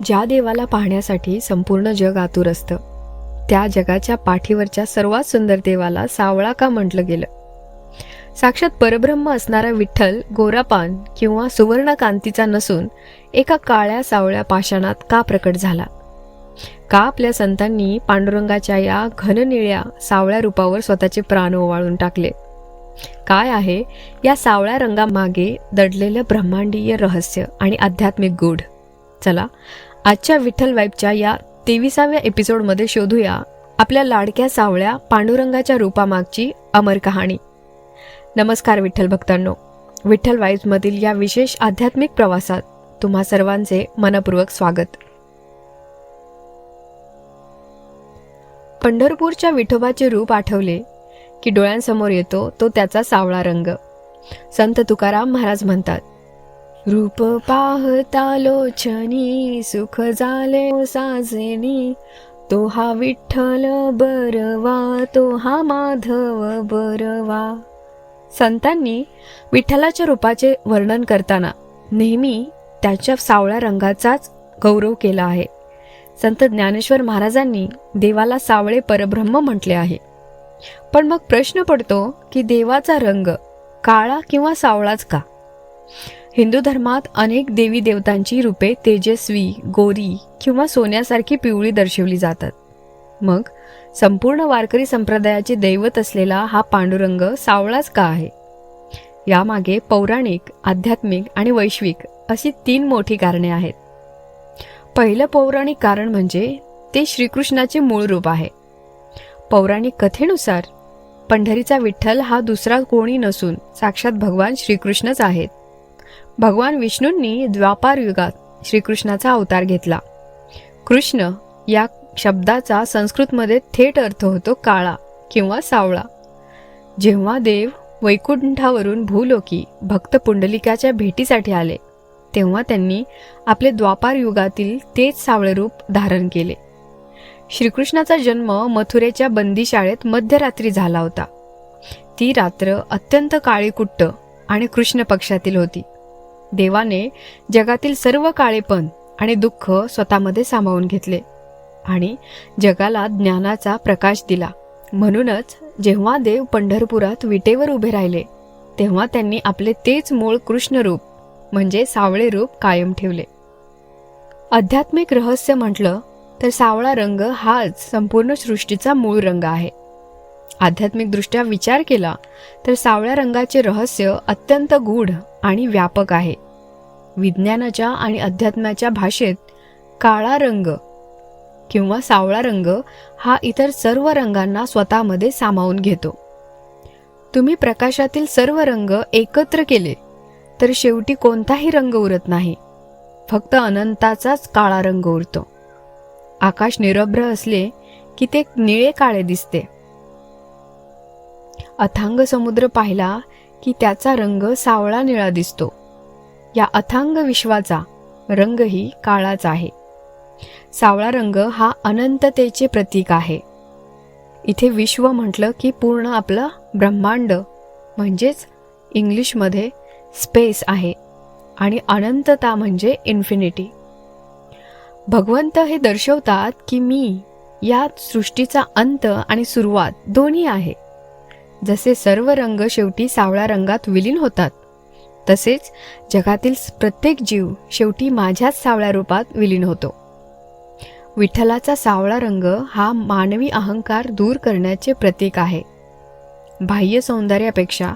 ज्या देवाला पाहण्यासाठी संपूर्ण जग आतुर असतं, त्या जगाच्या पाठीवरच्या सर्वात सुंदर देवाला सावळा का म्हटलं गेलं? साक्षात परब्रह्म असणारा विठ्ठल गोरापान किंवा सुवर्णकांतीचा नसून एका काळ्या सावळ्या पाषाणात का प्रकट झाला? का आपल्या संतांनी पांडुरंगाच्या या घननिळ्या सावळ्या रूपावर स्वतःचे प्राण ओवाळून टाकले? काय आहे या सावळ्या रंगामागे दडलेलं ब्रह्मांडीय रहस्य आणि आध्यात्मिक गूढ? चला आजच्या विठ्ठल वाईबच्या या 23व्या एपिसोडमध्ये शोधूया आपल्या लाडक्या सावळ्या पांडुरंगाच्या रूपामागची अमर कहाणी. नमस्कार विठ्ठल भक्तांनो, विठ्ठल वाईब्समधील या विशेष आध्यात्मिक प्रवासात तुम्हा सर्वांचे मनपूर्वक स्वागत. पंढरपूरच्या विठोबाचे रूप आठवले की डोळ्यांसमोर येतो तो त्याचा सावळा रंग. संत तुकाराम महाराज म्हणतात, रूप पाहता लोचनी सुख झाले साजेनी, तो हा विठ्ठल बरवा, तो हा माधव बरवा. संतांनी विठ्ठलाच्या रूपाचे वर्णन करताना नेहमी त्याच्या सावळ्या रंगाचाच गौरव केला आहे. संत ज्ञानेश्वर महाराजांनी देवाला सावळे परब्रह्म म्हटले आहे. पण मग प्रश्न पडतो की देवाचा रंग काळा किंवा सावळाच का? हिंदू धर्मात अनेक देवी देवतांची रूपे तेजस्वी, गोरी किंवा सोन्यासारखी पिवळी दर्शवली जातात. मग संपूर्ण वारकरी संप्रदायाचे दैवत असलेला हा पांडुरंग सावळाच का आहे? यामागे पौराणिक, आध्यात्मिक आणि वैश्विक अशी 3 मोठी कारणे आहेत. पहिलं पौराणिक कारण म्हणजे ते श्रीकृष्णाचे मूळ रूप आहे. पौराणिक कथेनुसार पंढरीचा विठ्ठल हा दुसरा कोणी नसून साक्षात भगवान श्रीकृष्णच आहेत. भगवान विष्णूंनी द्वापार युगात श्रीकृष्णाचा अवतार घेतला. कृष्ण या शब्दाचा संस्कृतमध्ये थेट अर्थ होतो काळा किंवा सावळा. जेव्हा देव वैकुंठावरून भूलोकी भक्त पुंडलिकाच्या भेटीसाठी आले तेव्हा त्यांनी आपले द्वापार युगातील तेच सावळे रूप धारण केले. श्रीकृष्णाचा जन्म मथुरेच्या बंदीशाळेत मध्यरात्री झाला होता. ती रात्र अत्यंत काळीकुट्ट आणि कृष्ण पक्षातील होती. देवाने जगातील सर्व काळेपण आणि दुःख स्वतःमध्ये सामावून घेतले आणि जगाला ज्ञानाचा प्रकाश दिला. म्हणूनच जेव्हा देव पंढरपुरात विटेवर उभे राहिले तेव्हा त्यांनी आपले तेच मूळ कृष्ण रूप म्हणजे सावळे रूप कायम ठेवले. आध्यात्मिक रहस्य म्हटलं तर सावळा रंग हाच संपूर्ण सृष्टीचा मूळ रंग आहे. आध्यात्मिक दृष्ट्या विचार केला तर सावळ्या रंगाचे रहस्य अत्यंत गूढ आणि व्यापक आहे. विज्ञानाच्या आणि अध्यात्माच्या भाषेत काळा रंग किंवा सावळा रंग हा इतर सर्व रंगांना स्वतःमध्ये सामावून घेतो. तुम्ही प्रकाशातील सर्व रंग एकत्र केले तर शेवटी कोणताही रंग उरत नाही, फक्त अनंताचाच काळा रंग उरतो. आकाश निरभ्र असले की ते निळे काळे दिसते. अथांग समुद्र पाहिला की त्याचा रंग सावळा निळा दिसतो. या अथांग विश्वाचा रंगही काळाच आहे. सावळा रंग हा अनंततेचे प्रतीक आहे. इथे विश्व म्हटलं की पूर्ण आपलं ब्रह्मांड म्हणजेच इंग्लिशमध्ये स्पेस आहे आणि अनंतता म्हणजे इन्फिनिटी. भगवंत हे दर्शवतात की मी या सृष्टीचा अंत आणि सुरुवात दोन्ही आहे. जसे सर्व रंग शेवटी सावळ्या रंगात विलीन होतात तसेच जगातील प्रत्येक जीव शेवटी माझ्याच सावळ्या रूपात विलीन होतो. विठ्ठलाचा सावळा रंग हा मानवी अहंकार दूर करण्याचे प्रतीक आहे. बाह्य सौंदर्यापेक्षा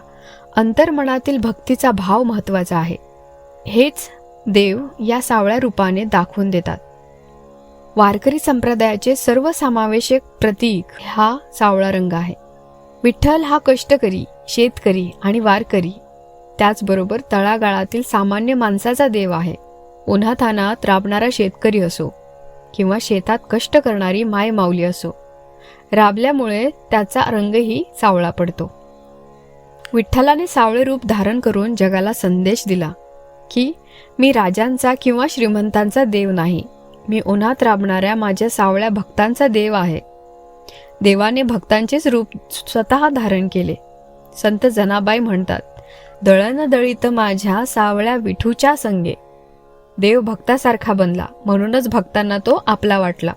अंतर्मनातील भक्तीचा भाव महत्त्वाचा आहे. हेच देव या सावळ्या रूपाने दाखवून देतात. वारकरी संप्रदायाचे सर्वसमावेशक प्रतीक हा सावळा रंग आहे. विठ्ठल हा कष्टकरी, शेतकरी आणि वारकरी त्याचबरोबर तळागाळातील सामान्य माणसाचा देव आहे. उन्हातान्हात राबणारा शेतकरी असो किंवा शेतात कष्ट करणारी माय माऊली असो, राबल्यामुळे त्याचा रंगही सावळा पडतो. विठ्ठलाने सावळे रूप धारण करून जगाला संदेश दिला की मी राजांचा किंवा श्रीमंतांचा देव नाही, मी उन्हात राबणाऱ्या माझ्या सावळ्या भक्तांचा देव आहे. देवाने भक्तांचेच रूप स्वतः धारण केले. संत जनाबाई म्हणतात, दळण दळीत माझ्या सावळ्या विठूच्या संगे. देव भक्तासारखा बनला, म्हणूनच भक्तांना तो आपला वाटला.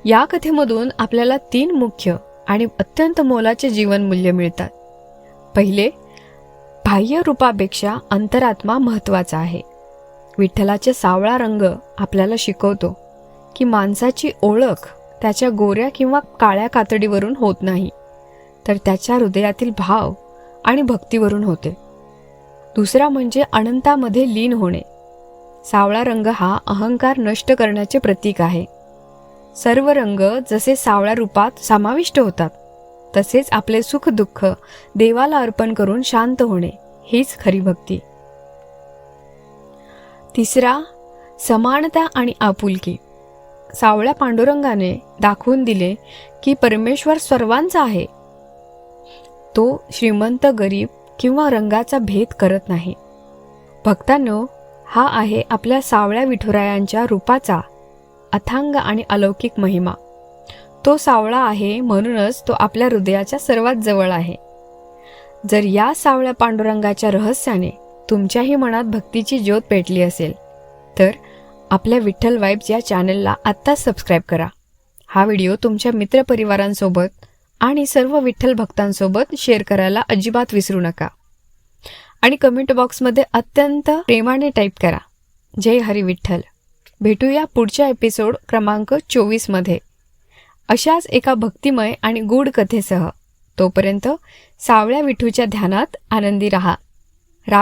या कथेमधून आपल्याला 3 मुख्य आणि अत्यंत मोलाचे जीवनमूल्य मिळतात. पहिले, बाह्य रूपापेक्षा अंतरात्मा महत्वाचा आहे. विठ्ठलाचे सावळा रंग आपल्याला शिकवतो की माणसाची ओळख त्याच्या गोऱ्या किंवा काळ्या कातडीवरून होत नाही, तर त्याच्या हृदयातील भाव आणि भक्तीवरून होते. दुसरा म्हणजे अनंतामध्ये लीन होणे. सावळा रंग हा अहंकार नष्ट करण्याचे प्रतीक आहे. सर्व रंग जसे सावळ्या रूपात समाविष्ट होतात, तसेच आपले सुख दुःख देवाला अर्पण करून शांत होणे हीच खरी भक्ती. तिसरा, समानता आणि आपुलकी. सावळ्या पांडुरंगाने दाखवून दिले की परमेश्वर सर्वांचा आहे. तो श्रीमंत गरीब किंवा रंगाचा भेद करत नाही. भक्तांनो, हा आहे आपल्या सावळ्या विठुरायांच्या रूपाचा अथांग आणि अलौकिक महिमा. तो सावळा आहे, म्हणूनच तो आपल्या हृदयाच्या सर्वात जवळ आहे. जर या सावळ्या पांडुरंगाच्या रहस्याने तुमच्याही मनात भक्तीची ज्योत पेटली असेल, तर आपल्या विठ्ठल वाइब्स या चॅनलला आत्ताच सबस्क्राईब करा. हा व्हिडिओ तुमच्या मित्रपरिवारांसोबत आणि सर्व विठ्ठल भक्तांसोबत शेअर करायला अजिबात विसरू नका. आणि कमेंट बॉक्समध्ये अत्यंत प्रेमाने टाईप करा, जय हरी विठ्ठल. भेटूया पुढच्या एपिसोड क्रमांक 24 मध्ये अशाच एका भक्तिमय आणि गूढ कथेसह. तोपर्यंत सावळ्या विठूच्या ध्यानात आनंदी रहा.